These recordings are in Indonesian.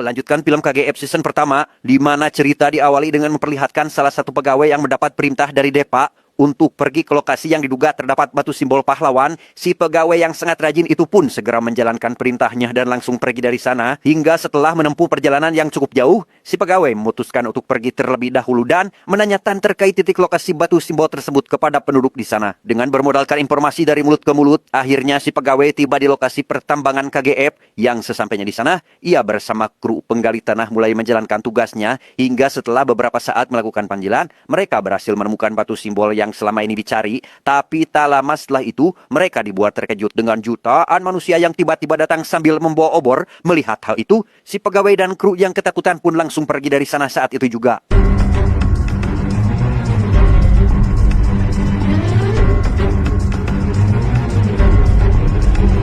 Melanjutkan film KGF season pertama, di mana cerita diawali dengan memperlihatkan salah satu pegawai yang mendapat perintah dari Depa untuk pergi ke lokasi yang diduga terdapat batu simbol pahlawan. Si pegawai yang sangat rajin itu pun segera menjalankan perintahnya dan langsung pergi dari sana. Hingga setelah menempuh perjalanan yang cukup jauh, si pegawai memutuskan untuk pergi terlebih dahulu dan menanyakan terkait titik lokasi batu simbol tersebut kepada penduduk di sana. Dengan bermodalkan informasi dari mulut ke mulut, akhirnya si pegawai tiba di lokasi pertambangan KGF. Yang sesampainya di sana, ia bersama kru penggali tanah mulai menjalankan tugasnya. Hingga setelah beberapa saat melakukan panggilan, mereka berhasil menemukan batu simbol yang selama ini dicari. Tapi tak lama setelah itu, mereka dibuat terkejut dengan jutaan manusia yang tiba-tiba datang sambil membawa obor. Melihat hal itu, si pegawai dan kru yang ketakutan pun langsung pergi dari sana saat itu juga.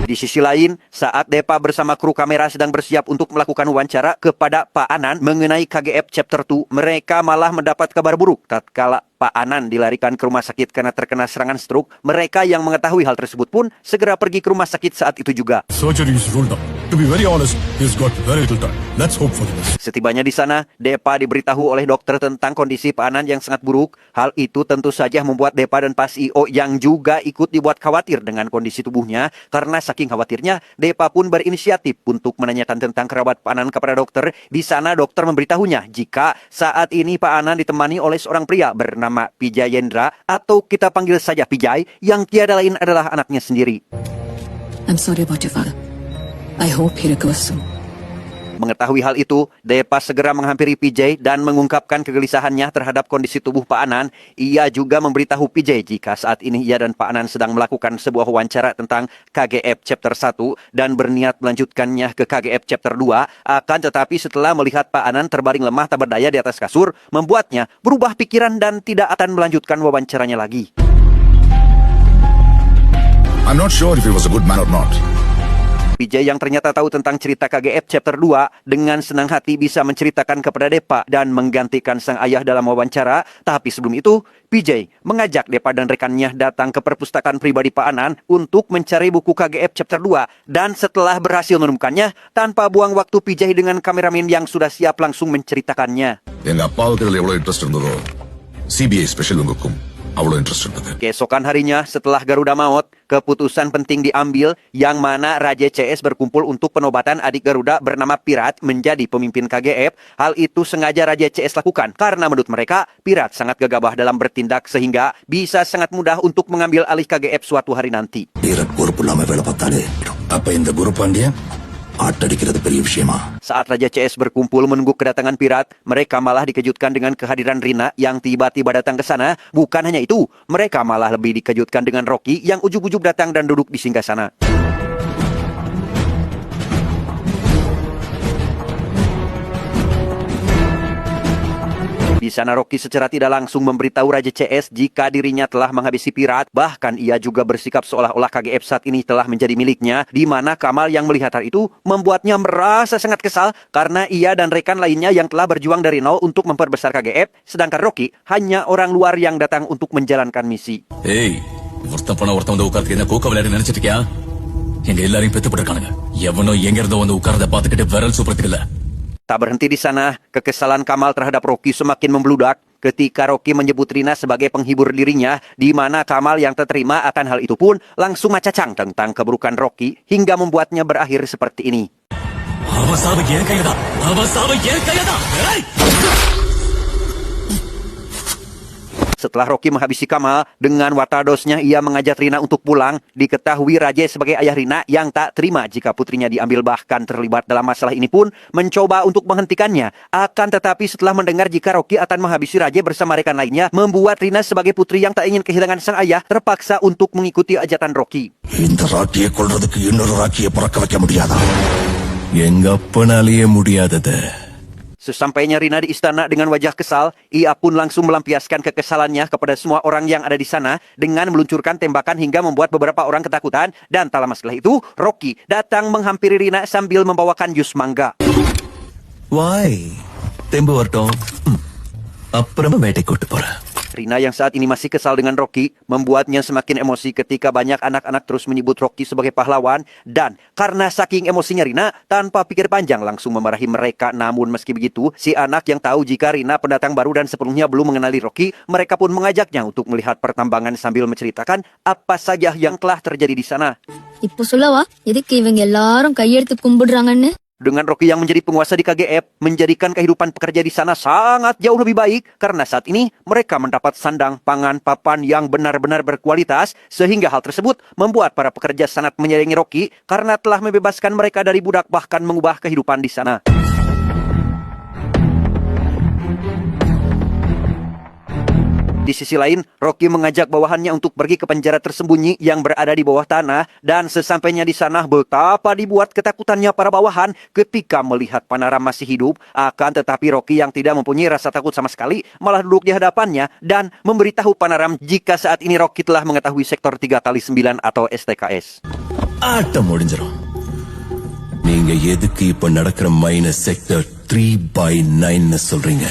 Di sisi lain, saat Depa bersama kru kamera sedang bersiap untuk melakukan wawancara kepada Pak Anan mengenai KGF Chapter 2, mereka malah mendapat kabar buruk tatkala Pak Anan dilarikan ke rumah sakit karena terkena serangan stroke. Mereka yang mengetahui hal tersebut pun segera pergi ke rumah sakit saat itu juga. Surgery is ruled out. To be very honest, he's got very little time. Let's hope for the best. Setibanya di sana, Depa diberitahu oleh dokter tentang kondisi Pak Anan yang sangat buruk. Hal itu tentu saja membuat Depa dan Pak CEO yang juga ikut dibuat khawatir dengan kondisi tubuhnya. Karena saking khawatirnya, Depa pun berinisiatif untuk menanyakan tentang kerabat Pak Anan kepada dokter. Di sana dokter memberitahunya jika saat ini Pak Anan ditemani oleh seorang pria bernama Pijay Yendra, atau kita panggil saja Pijay, yang tiada lain adalah anaknya sendiri. I'm sorry about your father. I hope he recovers soon. Mengetahui hal itu, Depa segera menghampiri PJ dan mengungkapkan kegelisahannya terhadap kondisi tubuh Pak Anan. Ia juga memberitahu PJ jika saat ini ia dan Pak Anan sedang melakukan sebuah wawancara tentang KGF Chapter 1 dan berniat melanjutkannya ke KGF Chapter 2. Akan tetapi setelah melihat Pak Anan terbaring lemah tak berdaya di atas kasur, membuatnya berubah pikiran dan tidak akan melanjutkan wawancaranya lagi. I'm not sure if he was a good man or not. PJ yang ternyata tahu tentang cerita KGF Chapter 2 dengan senang hati bisa menceritakan kepada Depa dan menggantikan sang ayah dalam wawancara. Tapi sebelum itu, PJ mengajak Depa dan rekannya datang ke perpustakaan pribadi Pak Anan untuk mencari buku KGF Chapter 2. Dan setelah berhasil menemukannya, tanpa buang waktu PJ dengan kameramen yang sudah siap langsung menceritakannya. எங்க அப்பாவுக்கு இதுல எவ்வளவு இன்ட்ரெஸ்ட் இருந்ததோ CBI special உங்களுக்கும் அவ்வளவு இன்ட்ரெஸ்ட் இருந்தது. Keesokan harinya, setelah Garuda maut, keputusan penting diambil yang mana Raja CS berkumpul untuk penobatan adik Garuda bernama Pirat menjadi pemimpin KGF. Hal itu sengaja Raja CS lakukan karena menurut mereka Pirat sangat gegabah dalam bertindak sehingga bisa sangat mudah untuk mengambil alih KGF suatu hari nanti. Pirat பொறுப்பு இல்லாம வேலை பார்த்தாலே அப்ப இந்த குரு பாண்டியன் ஆட்டடிக்கிறது பெரிய விஷயமா? Saat Raja CS berkumpul menunggu kedatangan Pirat, mereka malah dikejutkan dengan kehadiran Rina yang tiba-tiba datang ke sana. Bukan hanya itu, mereka malah lebih dikejutkan dengan Rocky yang ujug-ujug datang dan duduk di singgasana. Di sana Rocky secara tidak langsung memberitahu Raja CS jika dirinya telah menghabisi Pirat. Bahkan ia juga bersikap seolah-olah KGF saat ini telah menjadi miliknya. Di mana Kamal yang melihat hal itu membuatnya merasa sangat kesal karena ia dan rekan lainnya yang telah berjuang dari nol untuk memperbesar KGF. Sedangkan Rocky hanya orang luar yang datang untuk menjalankan misi. Hey, ஒருத்தன் போன ஒருத்தன் வந்து உட்கார்ந்து என்ன கோக்க விளையாடி நினைச்சிட்டியா? எங்க எல்லாரையும் பெத்து போட்டுருக்கானுங்க. எவனோ எங்க இருந்தோ வந்து உட்கார்ந்த பாத்துக்கிட்டு விரல் சூப்பறதுக்கு இல்ல. Tak berhenti di sana, kekesalan Kamal terhadap Rocky semakin membludak ketika Rocky menyebut Rina sebagai penghibur dirinya, di mana Kamal yang terterima akan hal itu pun langsung macacang tentang keburukan Rocky hingga membuatnya berakhir seperti ini. Setelah Rocky menghabisi Kamal, dengan watadosnya ia mengajak Rina untuk pulang. Diketahui Raja sebagai ayah Rina yang tak terima jika putrinya diambil bahkan terlibat dalam masalah ini pun mencoba untuk menghentikannya. Akan tetapi setelah mendengar jika Rocky akan menghabisi Raja bersama rekan lainnya, membuat Rina sebagai putri yang tak ingin kehilangan sang ayah terpaksa untuk mengikuti ajakan Rocky. இந்த ராக்கியை கொல்றதுக்கு இன்னொரு ராக்கியை பிறக்க வைக்க முடியாதா? எங்க அப்பனாலேயே முடியாதது. Sesampainya Rina di istana dengan wajah kesal, ia pun langsung melampiaskan kekesalannya kepada semua orang yang ada di sana dengan meluncurkan tembakan hingga membuat beberapa orang ketakutan. Dan tak lama setelah itu, Rocky datang menghampiri Rina sambil membawakan jus mangga. Why? தெம்பு வரட்டும். அப்புறமா வேட்டை கூட்டு போறேன். Rina yang saat ini masih kesal dengan Rocky membuatnya semakin emosi ketika banyak anak-anak terus menyebut Rocky sebagai pahlawan, dan karena saking emosinya Rina tanpa pikir panjang langsung memarahi mereka. Namun meski begitu, si anak yang tahu jika Rina pendatang baru dan sebelumnya belum mengenali Rocky, mereka pun mengajaknya untuk melihat pertambangan sambil menceritakan apa saja yang telah terjadi di sana. இப்போ சொல்லவா எதுக்கு இவங்க எல்லாரும் கையெடுத்து கும்பிடுறாங்கன்னு? Dengan Rocky yang menjadi penguasa di KGF, menjadikan kehidupan pekerja di sana sangat jauh lebih baik karena saat ini mereka mendapat sandang, pangan, papan yang benar-benar berkualitas, sehingga hal tersebut membuat para pekerja sangat menyayangi Rocky karena telah membebaskan mereka dari budak bahkan mengubah kehidupan di sana. Di sisi lain, Rocky mengajak bawahannya untuk pergi ke penjara tersembunyi yang berada di bawah tanah, dan sesampainya di sana betapa dibuat ketakutannya para bawahan ketika melihat Panaram masih hidup. Akan tetapi Rocky yang tidak mempunyai rasa takut sama sekali malah duduk di hadapannya dan memberitahu Panaram jika saat ini Rocky telah mengetahui sektor 3x9 atau STKS. ஆட்டம் முடிஞ்சிடும். நீங்க எதுக்கு இப்ப நடக்கிற minus sector 3/9 சொல்றீங்க?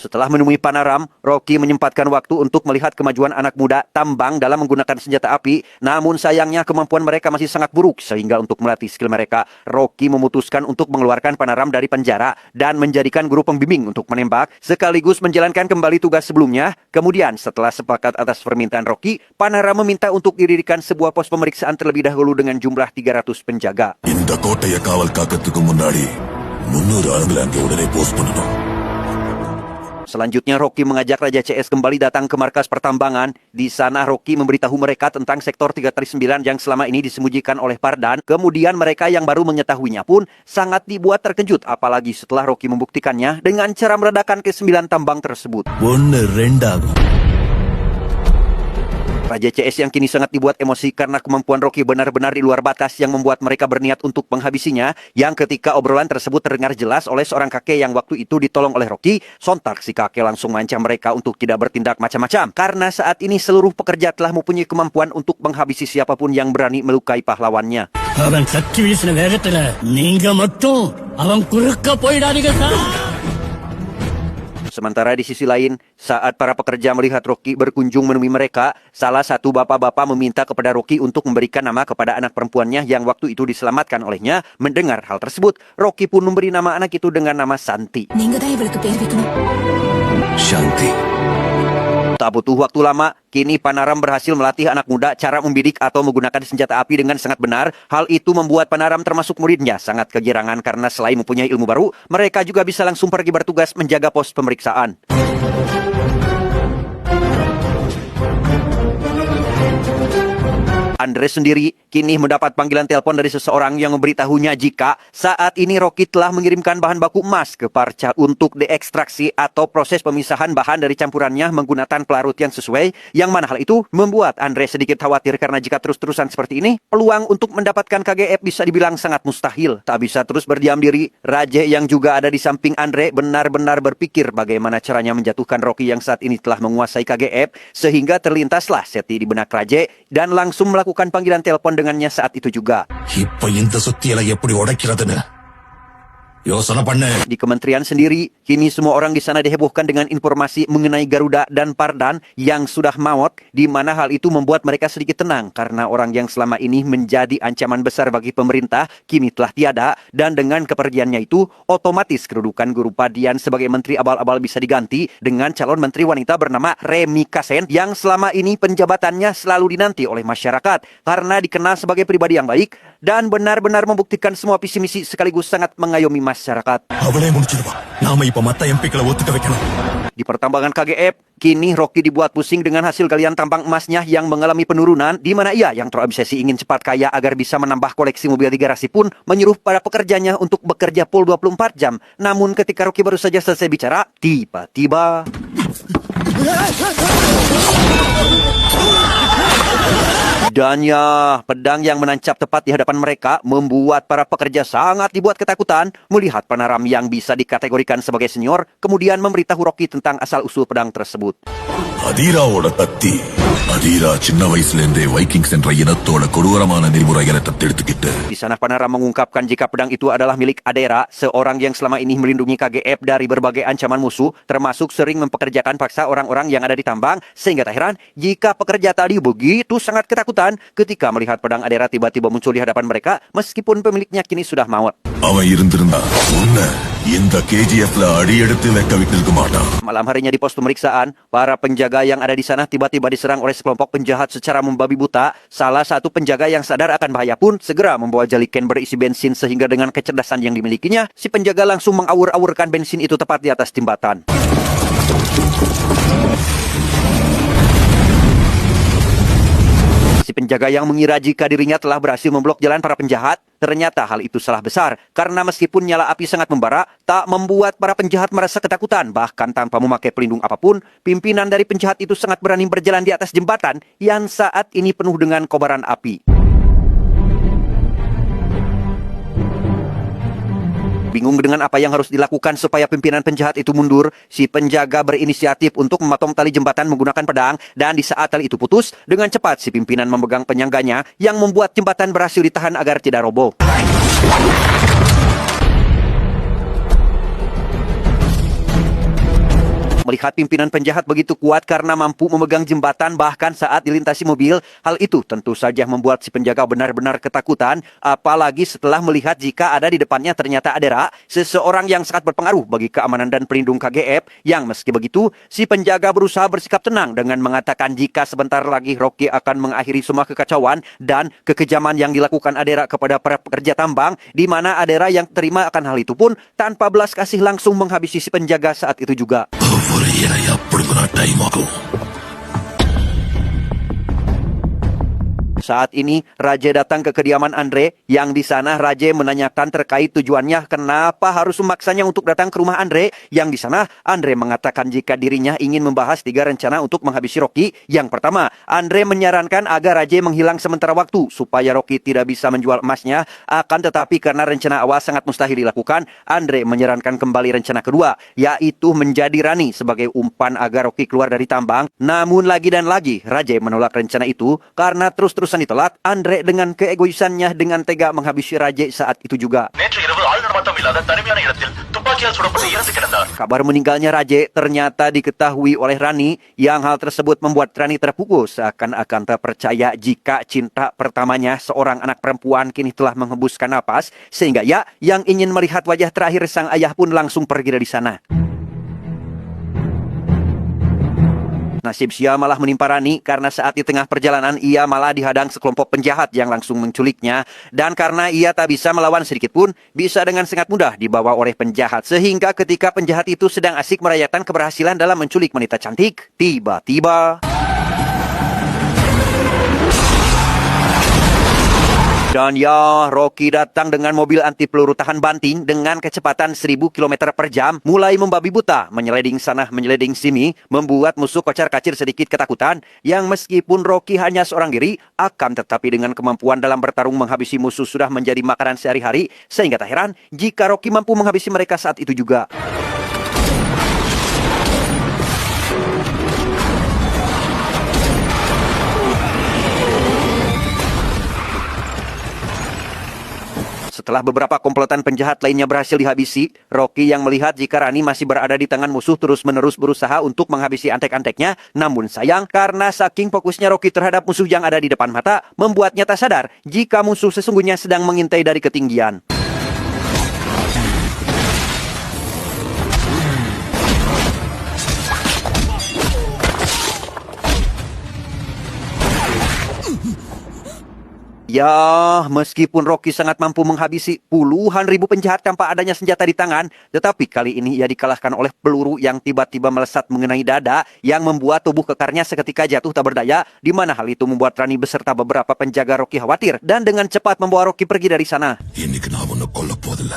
Setelah menemui Panaram, Rocky menyempatkan waktu untuk melihat kemajuan anak muda tambang dalam menggunakan senjata api. Namun sayangnya kemampuan mereka masih sangat buruk, sehingga untuk melatih skill mereka, Rocky memutuskan untuk mengeluarkan Panaram dari penjara dan menjadikan guru pembimbing untuk menembak, sekaligus menjalankan kembali tugas sebelumnya. Kemudian setelah sepakat atas permintaan Rocky, Panaram meminta untuk didirikan sebuah pos pemeriksaan terlebih dahulu dengan jumlah 300 penjaga. இந்த கோட்டைய காவல் காக்கிறதுக்கு முன்னாடி 300 ஆளுங்களை அங்கே உடனே போஸ்ட் பண்ணணும். Selanjutnya Rocky mengajak Raja CS kembali datang ke markas pertambangan. Di sana Rocky memberitahu mereka tentang sektor 3x9 yang selama ini disembunyikan oleh Pardan. Kemudian mereka yang baru mengetahuinya pun sangat dibuat terkejut, apalagi setelah Rocky membuktikannya dengan cara meredakan ke-9 tambang tersebut. 1-2 ஆகும். Raja CS yang kini sangat dibuat emosi karena kemampuan Rocky benar-benar di luar batas yang membuat mereka berniat untuk menghabisinya. Yang ketika obrolan tersebut terdengar jelas oleh seorang kakek yang waktu itu ditolong oleh Rocky, sontak si kakek langsung mengancam mereka untuk tidak bertindak macam-macam. Karena saat ini seluruh pekerja telah mempunyai kemampuan untuk menghabisi siapapun yang berani melukai pahlawannya. அவன் கத்தி வீசின வேகத்துல நீங்க மட்டும் அவன் குறுக்க போயிடாதீங்க sir. Sementara di sisi lain, saat para pekerja melihat Rocky berkunjung menemui mereka, salah satu bapak-bapak meminta kepada Rocky untuk memberikan nama kepada anak perempuannya yang waktu itu diselamatkan olehnya. Mendengar hal tersebut, Rocky pun memberi nama anak itu dengan nama Santi. நீங்க தான் இவளுக்கு பேர் வைக்கணும். சாந்தி. Tak butuh waktu lama, kini Panaram berhasil melatih anak muda cara membidik atau menggunakan senjata api dengan sangat benar. Hal itu membuat Panaram termasuk muridnya sangat kegirangan karena selain mempunyai ilmu baru, mereka juga bisa langsung pergi bertugas menjaga pos pemeriksaan. Andre sendiri kini mendapat panggilan telepon dari seseorang yang memberitahunya jika saat ini Rocky telah mengirimkan bahan baku emas ke Parcha untuk diekstraksi atau proses pemisahan bahan dari campurannya menggunakan pelarut yang sesuai, yang mana hal itu membuat Andre sedikit khawatir karena jika terus-terusan seperti ini, peluang untuk mendapatkan KGF bisa dibilang sangat mustahil. Tak bisa terus berdiam diri, Raja yang juga ada di samping Andre benar-benar berpikir bagaimana caranya menjatuhkan Rocky yang saat ini telah menguasai KGF, sehingga terlintaslah Seti di benak Raja dan langsung melakukan panggilan telepon dengannya saat itu juga. இப்ப இந்த சுத்தியலை எப்படி உடைக்கிறதுன்னு யோசனை பண்ணு. Di kementerian sendiri, kini semua orang di sana dihebohkan dengan informasi mengenai Garuda dan Pardan yang sudah maut, di mana hal itu membuat mereka sedikit tenang karena orang yang selama ini menjadi ancaman besar bagi pemerintah kini telah tiada, dan dengan kepergiannya itu otomatis kedudukan Guru Padian sebagai menteri abal-abal bisa diganti dengan calon menteri wanita bernama Remi Kasen yang selama ini penjabatannya selalu dinanti oleh masyarakat karena dikenal sebagai pribadi yang baik dan benar-benar membuktikan semua visi misi sekaligus sangat mengayomi masyarakat. அவளே முடிச்சிடுவா. நாம இப்ப மத்த எம்பிக்களை ஒத்துக்க வைக்கணும். Di pertambangan KGF, kini Rocky dibuat pusing dengan hasil galian tambang emasnya yang mengalami penurunan, di mana ia yang terobsesi ingin cepat kaya agar bisa menambah koleksi mobil di garasi pun menyuruh para pekerjanya untuk bekerja full 24 jam. Namun ketika Rocky baru saja selesai bicara, tiba-tiba dan ya, pedang yang menancap tepat di hadapan mereka membuat para pekerja sangat dibuat ketakutan melihat Panaram yang bisa dikategorikan sebagai senior, kemudian memberitahu Rocky tentang asal-usul pedang tersebut. அதீராவோட கத்தி. அதீரா சின்ன வயசுல இருந்தே வைக்கிங்ஸ் என்ற இனத்தோட கொடூரமான நெறிமுறைகளை தத்தெடுத்துக்கிட்டு Di sana Panara mengungkapkan jika pedang itu adalah milik Adera, seorang yang selama ini melindungi KGF dari berbagai ancaman musuh, termasuk sering mempekerjakan paksa orang-orang yang ada di tambang, sehingga tak heran jika pekerja tadi begitu sangat ketakutan ketika melihat pedang Adera tiba-tiba muncul di hadapan mereka, meskipun pemiliknya kini sudah maut. அவன் இருந்திருந்தா உன்ன இந்த KGFல அடி எடுத்து வைக்க விட்டிருக்க மாட்டான். Malam harinya di pos pemeriksaan, para penjaga yang ada di sana tiba-tiba diserang oleh sekelompok penjahat secara membabi buta. Salah satu penjaga yang sadar akan bahaya pun segera membawa jaliken berisi bensin sehingga dengan kecerdasan yang dimilikinya, si penjaga langsung mengawur-awurkan bensin itu tepat di atas jembatan. Si penjaga yang mengira jika dirinya telah berhasil memblok jalan para penjahat, ternyata hal itu salah besar. Karena meskipun nyala api sangat membara, tak membuat para penjahat merasa ketakutan. Bahkan tanpa memakai pelindung apapun, pimpinan dari penjahat itu sangat berani berjalan di atas jembatan yang saat ini penuh dengan kobaran api. Bingung dengan apa yang harus dilakukan supaya pimpinan penjahat itu mundur, si penjaga berinisiatif untuk memotong tali jembatan menggunakan pedang, dan di saat tali itu putus, dengan cepat si pimpinan memegang penyangganya yang membuat jembatan berhasil ditahan agar tidak roboh. Melihat pimpinan penjahat begitu kuat karena mampu memegang jembatan bahkan saat dilintasi mobil, hal itu tentu saja membuat si penjaga benar-benar ketakutan, apalagi setelah melihat jika ada di depannya ternyata Adera, seseorang yang sangat berpengaruh bagi keamanan dan pelindung KGF, yang meski begitu, si penjaga berusaha bersikap tenang dengan mengatakan jika sebentar lagi Rocky akan mengakhiri semua kekacauan dan kekejaman yang dilakukan Adera kepada para pekerja tambang, di mana Adera yang terima akan hal itu pun tanpa belas kasih langsung menghabisi si penjaga saat itu juga. Saat ini, Raja datang ke kediaman Andre, yang di sana Raja menanyakan terkait tujuannya kenapa harus memaksanya untuk datang ke rumah Andre, yang di sana Andre mengatakan jika dirinya ingin membahas 3 rencana untuk menghabisi Rocky. Yang pertama, Andre menyarankan agar Raja menghilang sementara waktu supaya Rocky tidak bisa menjual emasnya, akan tetapi karena rencana awal sangat mustahil dilakukan, Andre menyarankan kembali rencana kedua, yaitu menjadi Rani sebagai umpan agar Rocky keluar dari tambang. Namun lagi dan lagi, Raja menolak rencana itu karena terus-terusan ditelak. Andre dengan keegoisannya dengan tega menghabisi Raja saat itu juga. Kabar meninggalnya Raja ternyata diketahui oleh Rani, yang hal tersebut membuat Rani terpukul seakan-akan tak percaya jika cinta pertamanya, seorang anak perempuan, kini telah menghembuskan napas, sehingga ia yang ingin melihat wajah terakhir sang ayah pun langsung pergi dari sana. Nasib sia malah menimpa Rani karena saat di tengah perjalanan ia malah dihadang sekelompok penjahat yang langsung menculiknya, dan karena ia tak bisa melawan sedikit pun, bisa dengan sangat mudah dibawa oleh penjahat, sehingga ketika penjahat itu sedang asik merayakan keberhasilan dalam menculik wanita cantik, tiba-tiba dan ya, Rocky datang dengan mobil anti peluru tahan banting dengan kecepatan 1000 km per jam, mulai membabi buta, menyeleding sana menyeleding sini, membuat musuh kocar-kacir sedikit ketakutan, yang meskipun Rocky hanya seorang diri, akan tetapi dengan kemampuan dalam bertarung menghabisi musuh sudah menjadi makanan sehari-hari, sehingga tak heran jika Rocky mampu menghabisi mereka saat itu juga. Setelah beberapa komplotan penjahat lainnya berhasil dihabisi, Rocky yang melihat jika Rani masih berada di tangan musuh terus-menerus berusaha untuk menghabisi antek-anteknya. Namun sayang, karena saking fokusnya Rocky terhadap musuh yang ada di depan mata, membuatnya tak sadar jika musuh sesungguhnya sedang mengintai dari ketinggian. Ya, meskipun Rocky sangat mampu menghabisi puluhan ribu penjahat tanpa adanya senjata di tangan, tetapi kali ini ia dikalahkan oleh peluru yang tiba-tiba melesat mengenai dada, yang membuat tubuh kekarnya seketika jatuh tak berdaya, di mana hal itu membuat Rani beserta beberapa penjaga Rocky khawatir dan dengan cepat membawa Rocky pergi dari sana. இன்னைக்கு நான் உன்னை கொல்ல போதில்ல.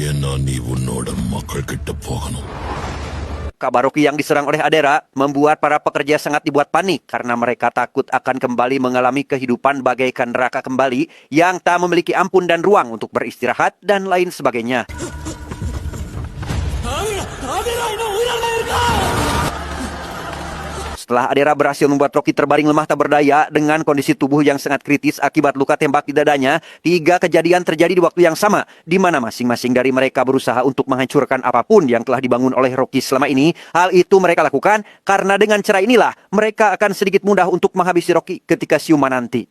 ஏன்னா நீ உன்னோட மக்கள் கிட்ட போகணும். Kabar Rocky yang diserang oleh Adera membuat para pekerja sangat dibuat panik karena mereka takut akan kembali mengalami kehidupan bagaikan neraka kembali yang tak memiliki ampun dan ruang untuk beristirahat dan lain sebagainya. Setelah Adera berhasil membuat Rocky terbaring lemah tak berdaya dengan kondisi tubuh yang sangat kritis akibat luka tembak di dadanya, 3 kejadian terjadi di waktu yang sama, di mana masing-masing dari mereka berusaha untuk menghancurkan apapun yang telah dibangun oleh Rocky selama ini. Hal itu mereka lakukan karena dengan cara inilah mereka akan sedikit mudah untuk menghabisi Rocky ketika siuman nanti.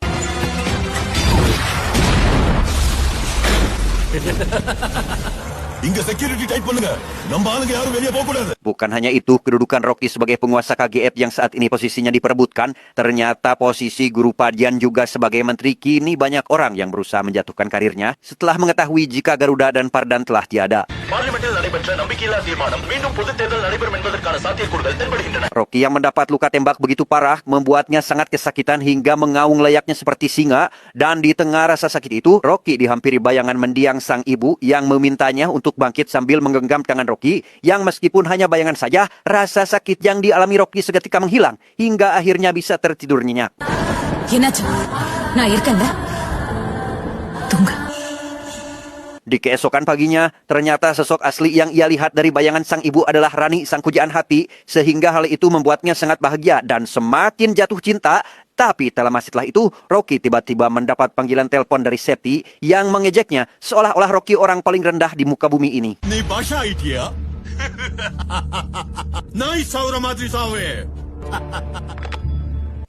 இங்க security tight பண்ணுங்க நம்ம ஆளுங்க யாரும் வெளியே போக கூடாது. Bukan hanya itu, kedudukan Rocky sebagai penguasa KGF yang saat ini posisinya diperebutkan, ternyata posisi Guru Padian juga sebagai menteri. Kini banyak orang yang berusaha menjatuhkan karirnya setelah mengetahui jika Garuda dan Pardan telah tiada. பார்லிமெண்டில் நடைபெற்ற நம்பிக்கையில்லா தீர்மானம் மீண்டும் பொதுத் தேர்தல் நடைபெறும் என்பதற்கான சாத்தியக்கூறுகள் தென்படுகின்றன. Rocky yang mendapat luka tembak begitu parah membuatnya sangat kesakitan hingga mengaung layaknya seperti singa, dan di tengah rasa sakit itu Rocky dihampiri bayangan mendiang sang ibu yang memintanya untuk bangkit sambil menggenggam tangan Rocky yang meskipun hanya bayangan saja, rasa sakit yang dialami Rocky seketika menghilang hingga akhirnya bisa tertidur nyenyak. என்னாச்சு நான் இருக்கேன்ல தூங்க Di keesokan paginya, ternyata sosok asli yang ia lihat dari bayangan sang ibu adalah Rani, sang pujaan hati, sehingga hal itu membuatnya sangat bahagia dan semakin jatuh cinta. Tapi tak lama setelah itu, Rocky tiba-tiba mendapat panggilan telepon dari Seti yang mengejeknya seolah-olah Rocky orang paling rendah di muka bumi ini. நீ பாஷா ஆயிட்டியா? நாய் சாவுற மாதிரி சாவே.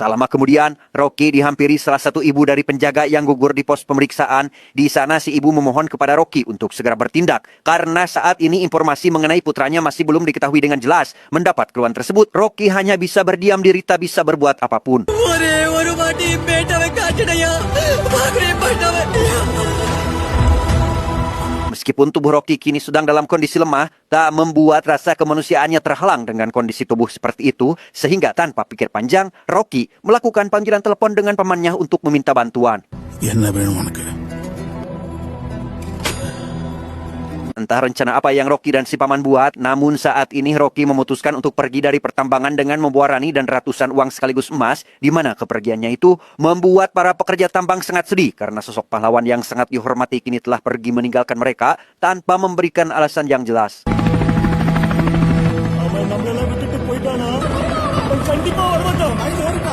Tak lama kemudian, Rocky dihampiri salah satu ibu dari penjaga yang gugur di pos pemeriksaan. Di sana si ibu memohon kepada Rocky untuk segera bertindak. Karena saat ini informasi mengenai putranya masih belum diketahui dengan jelas. Mendapat keluhan tersebut, Rocky hanya bisa berdiam diri tak bisa berbuat apapun. Meskipun tubuh Rocky kini sedang dalam kondisi lemah, tak membuat rasa kemanusiaannya terhalang dengan kondisi tubuh seperti itu, sehingga tanpa pikir panjang, Rocky melakukan panggilan telepon dengan pamannya untuk meminta bantuan. என்ன வேணும் உனக்கு? Entah rencana apa yang Rocky dan si paman buat, namun saat ini Rocky memutuskan untuk pergi dari pertambangan dengan membawa Rani dan ratusan uang sekaligus emas, di mana kepergiannya itu membuat para pekerja tambang sangat sedih karena sosok pahlawan yang sangat dihormati kini telah pergi meninggalkan mereka tanpa memberikan alasan yang jelas.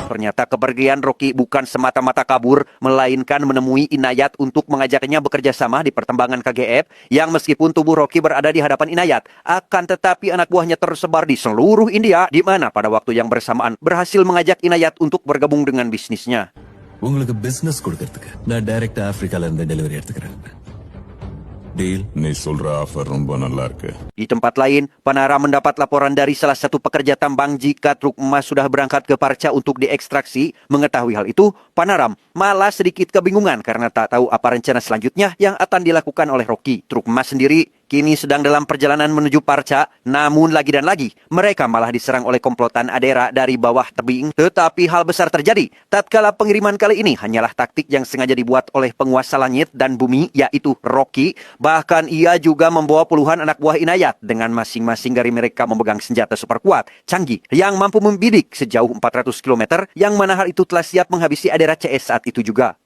Ternyata kepergian Rocky bukan semata-mata kabur, melainkan menemui Inayat untuk mengajaknya bekerja sama di pertambangan KGF, yang meskipun tubuh Rocky berada di hadapan Inayat, akan tetapi anak buahnya tersebar di seluruh India, di mana pada waktu yang bersamaan berhasil mengajak Inayat untuk bergabung dengan bisnisnya. உங்களுக்கு பிசினஸ் கொடுக்கிறதுக்கு நான் டைரக்டா ஆப்பிரிக்கால இருந்து டெலிவரி எடுத்துக்கிறேன். டீல் நீ சொல்ற ஆஃபர் ரொம்ப நல்லா இருக்கு. Di tempat lain, Panara mendapat laporan dari salah satu pekerja tambang jika truk emas sudah berangkat ke Parcha untuk diekstraksi. Mengetahui hal itu, Panaram malah sedikit kebingungan karena tak tahu apa rencana selanjutnya yang akan dilakukan oleh Rocky. Truk emas sendiri kini sedang dalam perjalanan menuju Parcha, namun lagi dan lagi mereka malah diserang oleh komplotan Adera dari bawah tebing. Tetapi hal besar terjadi tatkala pengiriman kali ini hanyalah taktik yang sengaja dibuat oleh penguasa langit dan bumi, yaitu Rocky. Bahkan ia juga membawa puluhan anak buah Inayat dengan masing-masing dari mereka memegang senjata super kuat, canggih, yang mampu membidik sejauh 400 km, yang mana hal itu telah siap menghabisi Adera CS saat itu juga.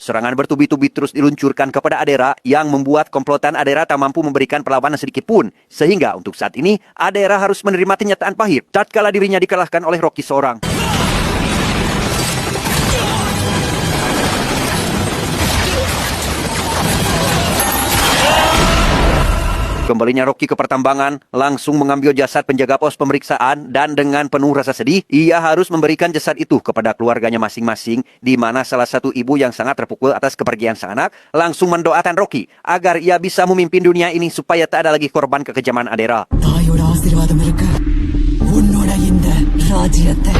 Serangan bertubi-tubi terus diluncurkan kepada Adera yang membuat komplotan Adera tak mampu memberikan perlawanan sedikit pun. Sehingga untuk saat ini, Adera harus menerima kenyataan pahit tatkala dirinya dikalahkan oleh Rocky seorang. Kembalinya Rocky ke pertambangan, langsung mengambil jasad penjaga pos pemeriksaan dan dengan penuh rasa sedih, ia harus memberikan jasad itu kepada keluarganya masing-masing, di mana salah satu ibu yang sangat terpukul atas kepergian sang anak langsung mendoakan Rocky agar ia bisa memimpin dunia ini supaya tak ada lagi korban kekejaman Adera. தாயோட ஆசீர்வாதம் இருக்கு உன்னோட இந்த ராஜ்யத்தை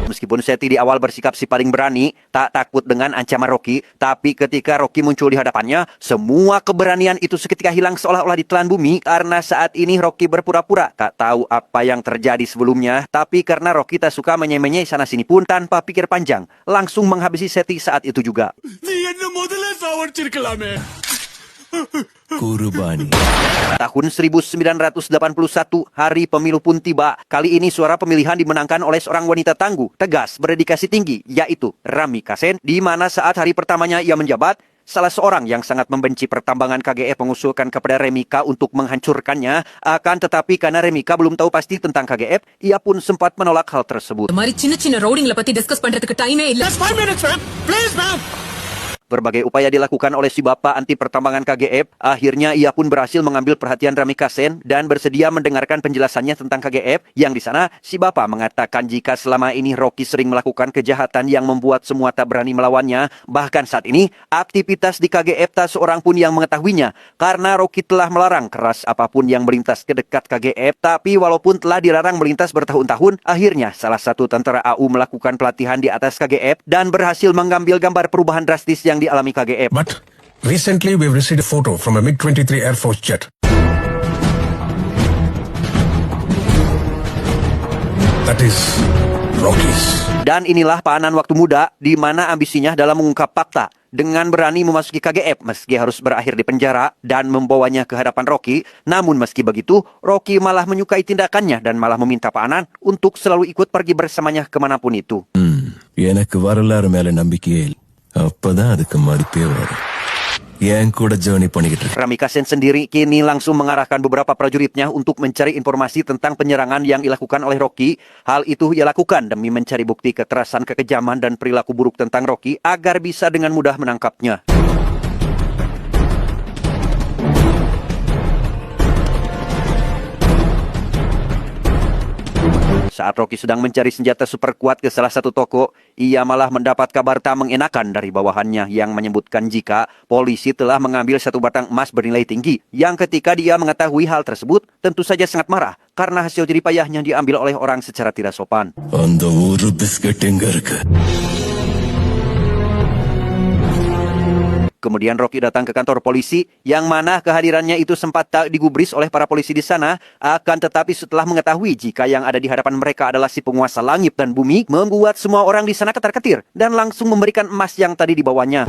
Meskipun Seti di awal bersikap si paling berani, tak takut dengan ancaman Rocky, tapi ketika Rocky muncul di hadapannya, semua keberanian itu seketika hilang seolah-olah ditelan bumi, karena saat ini Rocky berpura-pura tak tahu apa yang terjadi sebelumnya, tapi karena Rocky tak suka menye-menye sana-sini pun tanpa pikir panjang, langsung menghabisi Seti saat itu juga. நீ என்ன முதல்ல சாவடிச்சிருக்கலாமே. Kurbani. Tahun 1981, hari pemilu pun tiba. Kali ini suara pemilihan dimenangkan oleh seorang wanita tangguh, tegas, berdedikasi tinggi, yaitu Rami Kasen, di mana saat hari pertamanya ia menjabat, salah seorang yang sangat membenci pertambangan KGF mengusulkan kepada Remika untuk menghancurkannya. Akan tetapi karena Remika belum tahu pasti tentang KGF, ia pun sempat menolak hal tersebut. இந்த மாதிரி சின்ன சின்ன ரவுடிங்களை பத்தி டிஸ்கஸ் பண்றதுக்கு டைமே இல்ல. Just 5 minutes, ma'am. Please, ma'am. Berbagai upaya dilakukan oleh si bapak anti pertambangan KGF. Akhirnya ia pun berhasil mengambil perhatian Rami Kasen dan bersedia mendengarkan penjelasannya tentang KGF. Yang di sana si bapak mengatakan jika selama ini Rocky sering melakukan kejahatan yang membuat semua tak berani melawannya. Bahkan saat ini aktivitas di KGF tak seorang pun yang mengetahuinya karena Rocky telah melarang keras apapun yang melintas ke dekat KGF. Tapi walaupun telah dilarang melintas bertahun-tahun, akhirnya salah satu tentara AU melakukan pelatihan di atas KGF dan berhasil mengambil gambar perubahan drastis yang dialami KGF. But recently we've received a photo from a MiG-23 Air Force jet. That is Rocky's. Dan inilah paanan waktu muda di mana ambisinya dalam mengungkap fakta dengan berani memasuki KGF meski harus berakhir di penjara dan membawanya ke hadapan Rocky. Namun meski begitu, Rocky malah menyukai tindakannya dan malah meminta paanan untuk selalu ikut pergi bersamanya kemanapun itu. எனக்கு வரலாறு மேல நம்பிக்கையே இல்லை. அப்பதான் அதுக்கு மதிப்பே வரும். என் கூட journey பண்ணிக்கிட்டு இருக்கு. Rami Kasen sendiri kini langsung mengarahkan beberapa prajuritnya untuk mencari informasi tentang penyerangan yang dilakukan oleh Rocky. Hal itu ia lakukan demi mencari bukti kekerasan, kekejaman, dan perilaku buruk tentang Rocky agar bisa dengan mudah menangkapnya. Saat Rocky sedang mencari senjata super kuat ke salah satu toko, ia malah mendapat kabar tak mengenakan dari bawahannya yang menyebutkan jika polisi telah mengambil satu batang emas bernilai tinggi. Yang ketika dia mengetahui hal tersebut, tentu saja sangat marah karena hasil jeripayahnya diambil oleh orang secara tidak sopan. அந்த ஒரு பிஸ்கட் எங்க இருக்கு? Kemudian Rocky datang ke kantor polisi, yang mana kehadirannya itu sempat tak digubris oleh para polisi di sana. Akan tetapi setelah mengetahui jika yang ada di hadapan mereka adalah si penguasa langit dan bumi, membuat semua orang di sana ketar-ketir dan langsung memberikan emas yang tadi dibawanya.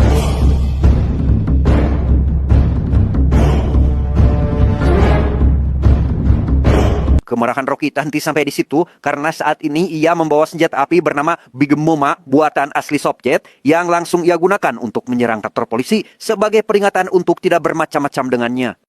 Kemarahan Rocky tak henti sampai di situ karena saat ini ia membawa senjata api bernama Big Mama buatan asli Soviet yang langsung ia gunakan untuk menyerang kantor polisi sebagai peringatan untuk tidak bermacam-macam dengannya.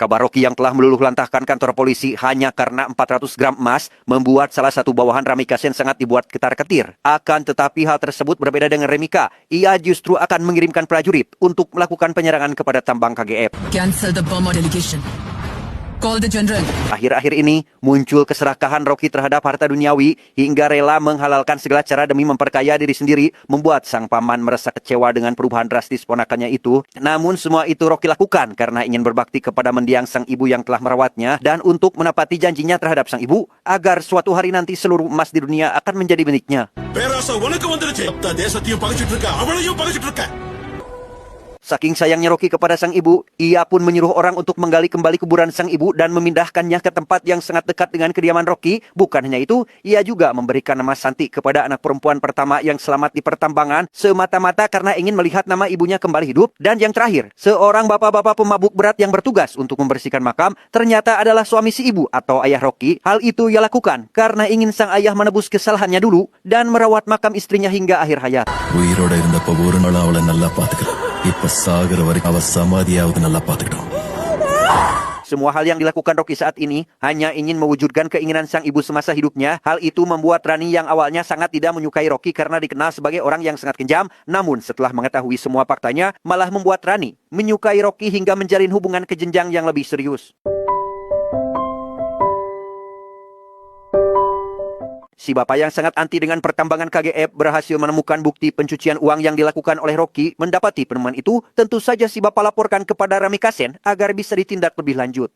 Kabar Rocky yang telah meluluh lantahkan kantor polisi hanya karena 400 gram emas membuat salah satu bawahan Rami Kasen sangat dibuat ketar-ketir. Akan tetapi hal tersebut berbeda dengan Remika. Ia justru akan mengirimkan prajurit untuk melakukan penyerangan kepada tambang KGF. Cancel the Burma delegation. Call the general. Akhir-akhir ini muncul keserakahan Rocky terhadap harta duniawi hingga rela menghalalkan segala cara demi memperkaya diri sendiri, membuat sang paman merasa kecewa dengan perubahan drastis ponakannya itu. Namun semua itu Rocky lakukan karena ingin berbakti kepada mendiang sang ibu yang telah merawatnya dan untuk menepati janjinya terhadap sang ibu agar suatu hari nanti seluruh emas di dunia akan menjadi miliknya. Saking sayangnya Rocky kepada sang ibu, ia pun menyuruh orang untuk menggali kembali kuburan sang ibu dan memindahkannya ke tempat yang sangat dekat dengan kediaman Rocky. Bukan hanya itu, ia juga memberikan nama Santi kepada anak perempuan pertama yang selamat di pertambangan, semata-mata karena ingin melihat nama ibunya kembali hidup. Dan yang terakhir, seorang bapak-bapak pemabuk berat yang bertugas untuk membersihkan makam, ternyata adalah suami si ibu atau ayah Rocky. Hal itu ia lakukan karena ingin sang ayah menebus kesalahannya dulu dan merawat makam istrinya hingga akhir hayat. உயிரோட இருந்தப்ப ஒரு நாள் அவளை நல்லா பாத்துக்கிறேன். இப்ப சாகுற வரைக்கும் அவ சமாதியாவது நல்லா பாத்துக்கிட்டோம். Semua hal yang dilakukan Rocky saat ini hanya ingin mewujudkan keinginan sang ibu semasa hidupnya. Hal itu membuat Rani yang awalnya sangat tidak menyukai Rocky karena dikenal sebagai orang yang sangat kejam. Namun setelah mengetahui semua faktanya, malah membuat Rani menyukai Rocky hingga menjalin hubungan ke jenjang yang lebih serius. Si bapak yang sangat anti dengan pertambangan KGF berhasil menemukan bukti pencucian uang yang dilakukan oleh Rocky. Mendapati penemuan itu, tentu saja si bapak laporkan kepada Rami Kasen agar bisa ditindak lebih lanjut.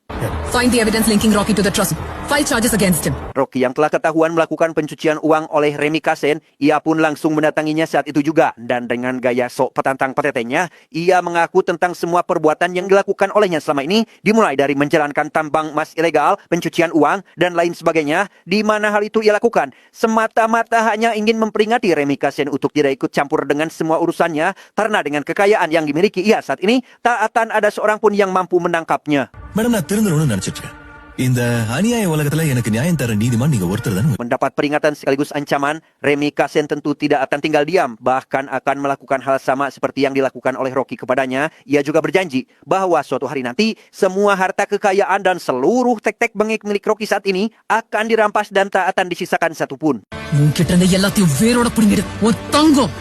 Find the evidence linking Rocky to the trust. File charges against him. Rocky yang telah ketahuan melakukan pencucian uang oleh Remy Kasen, ia pun langsung mendatanginya saat itu juga. Dan dengan gaya sok petantang petetenya, ia mengaku tentang semua perbuatan yang dilakukan olehnya selama ini, dimulai dari menjalankan tambang emas ilegal, pencucian uang, dan lain sebagainya, di mana hal itu ia lakukan semata-mata hanya ingin memperingati Remy Kasen untuk tidak ikut campur dengan semua urusannya, karena dengan kekayaan yang dimiliki ia saat ini, tak akan ada seorang pun yang mampu menangkapnya. Madam நான் திருந்தணும்னு நினைச்சிட்டு இருக்கேன் இந்த அநியாய உலகத்துல எனக்கு நியாயம் தர நீதிமான் நீங்க ஒருத்தர் தானே Mendapat peringatan sekaligus ancaman, Remy Kasen tentu tidak akan tinggal diam, bahkan akan melakukan hal sama seperti yang dilakukan oleh Rocky kepadanya. Ia juga berjanji bahwa suatu hari nanti, semua harta kekayaan dan seluruh tek-tek bengek milik Rocky saat ini akan dirampas dan tak akan disisakan satupun. உன்கிட்ட இருந்து எல்லாத்தையும் வேரோட புடுங்கிடு உன் தங்கம்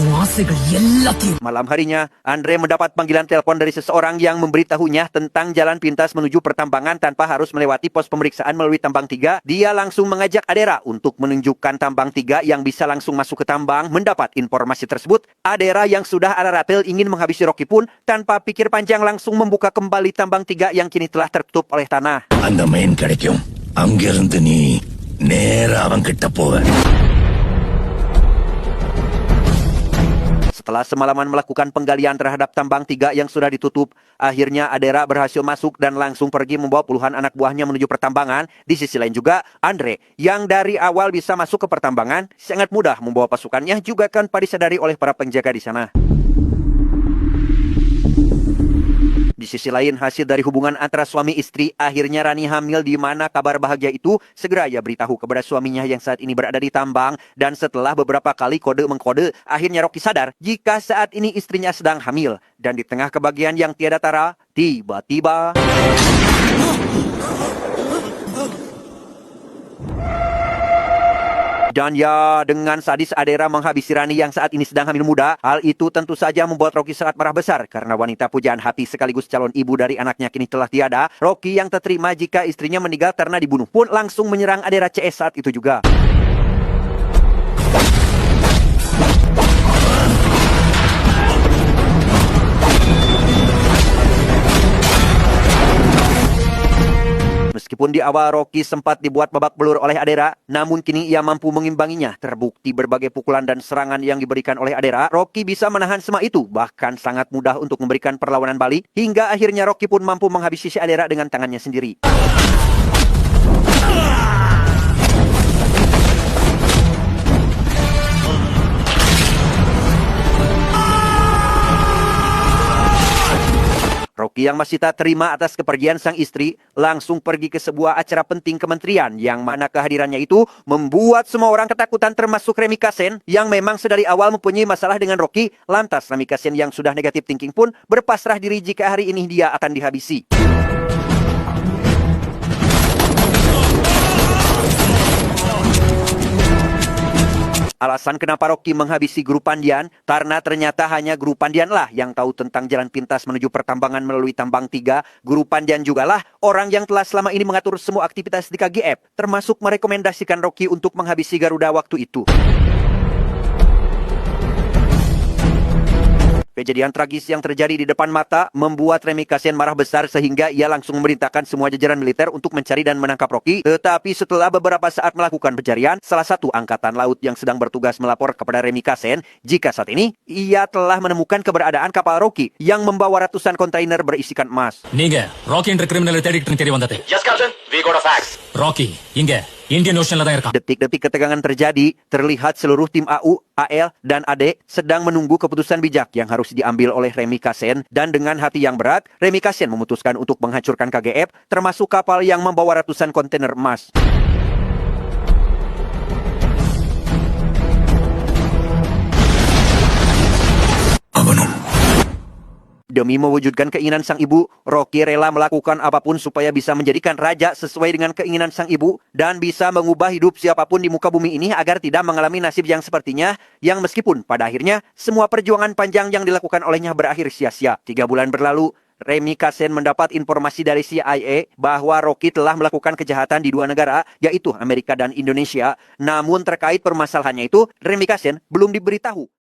உன் ஆசைகள் எல்லாத்தையும். Malam harinya, Andre mendapat panggilan telepon dari seseorang yang memberitahunya tentang jalan pintas menuju pertambangan tanpa harus melewati pos pemeriksaan melalui tambang 3. Dia langsung mengajak Adera untuk menunjukkan tambang 3 yang bisa langsung masuk ke tambang. Mendapat informasi tersebut, Adera yang sudah ala rapel ingin menghabisi Rocky pun tanpa pikir panjang langsung membuka kembali tambang 3 yang kini telah tertutup oleh tanah. அந்த மெயின் கிடைக்கும் அங்கிருந்து நீ நேரா அவன் கிட்ட போவ. Setelah semalaman melakukan penggalian terhadap tambang 3 yang sudah ditutup, akhirnya Adera berhasil masuk dan langsung pergi membawa puluhan anak buahnya menuju pertambangan. Di sisi lain juga, Andre yang dari awal bisa masuk ke pertambangan, sangat mudah membawa pasukannya juga tanpa disadari oleh para penjaga di sana. Di sisi lain, hasil dari hubungan antara suami istri, akhirnya Rani hamil, di mana kabar bahagia itu segera ia beritahu kepada suaminya yang saat ini berada di tambang. Dan setelah beberapa kali kode-mengkode, akhirnya Rocky sadar jika saat ini istrinya sedang hamil. Dan di tengah kebahagiaan yang tiada tara, tiba-tiba... Dan ya, dengan sadis Adera menghabisi Rani yang saat ini sedang hamil muda, hal itu tentu saja membuat Rocky sangat marah besar karena wanita pujaan hati sekaligus calon ibu dari anaknya kini telah tiada. Rocky yang tak terima jika istrinya meninggal karena dibunuh pun langsung menyerang Adera CS saat itu juga. Meskipun di awal Rocky sempat dibuat babak belur oleh Adera, namun kini ia mampu mengimbanginya. Terbukti berbagai pukulan dan serangan yang diberikan oleh Adera, Rocky bisa menahan semua itu. Bahkan sangat mudah untuk memberikan perlawanan balik, hingga akhirnya Rocky pun mampu menghabisi si Adera dengan tangannya sendiri. Rocky yang masih tak terima atas kepergian sang istri langsung pergi ke sebuah acara penting kementerian yang mana kehadirannya itu membuat semua orang ketakutan termasuk Remy Kasen yang memang sedari awal mempunyai masalah dengan Rocky. Lantas Remy Kasen yang sudah negatif thinking pun berpasrah diri jika hari ini dia akan dihabisi. Alasan kenapa Rocky menghabisi Guru Pandian, karena ternyata hanya Guru Pandianlah yang tahu tentang jalan pintas menuju pertambangan melalui tambang 3. Guru Pandian jugalah orang yang telah selama ini mengatur semua aktivitas di KGF, termasuk merekomendasikan Rocky untuk menghabisi Garuda waktu itu. Kejadian tragis yang terjadi di depan mata membuat Remy Kasen marah besar sehingga ia langsung memerintahkan semua jajaran militer untuk mencari dan menangkap Rocky. Tetapi setelah beberapa saat melakukan pencarian, salah satu angkatan laut yang sedang bertugas melapor kepada Remy Kasen jika saat ini ia telah menemukan keberadaan kapal Rocky yang membawa ratusan kontainer berisikan emas. நீங்க ராக்கி என்ற கிரிமினலை தேடிட்டு தெரிய வந்தது. Yes, Captain. We got a fax. Rakhi இங்க இந்தியன் ஓஷன்ல தான் இருக்கான். Detik-detik ketegangan terjadi, terlihat seluruh tim AU, AL, dan AD sedang menunggu keputusan bijak yang harus diambil oleh Remy Kasen. Dan dengan hati yang berat, Remy Kasen memutuskan untuk menghancurkan KGF, termasuk kapal yang membawa ratusan kontainer emas. Demi mewujudkan keinginan sang ibu, Rocky rela melakukan apapun supaya bisa menjadikan raja sesuai dengan keinginan sang ibu dan bisa mengubah hidup siapapun di muka bumi ini agar tidak mengalami nasib yang sepertinya, yang meskipun pada akhirnya semua perjuangan panjang yang dilakukan olehnya berakhir sia-sia. 3 bulan berlalu, Remy Kasen mendapat informasi dari CIA bahwa Rocky telah melakukan kejahatan di 2 negara, yaitu Amerika dan Indonesia. Namun terkait permasalahannya itu, Remy Kasen belum diberitahu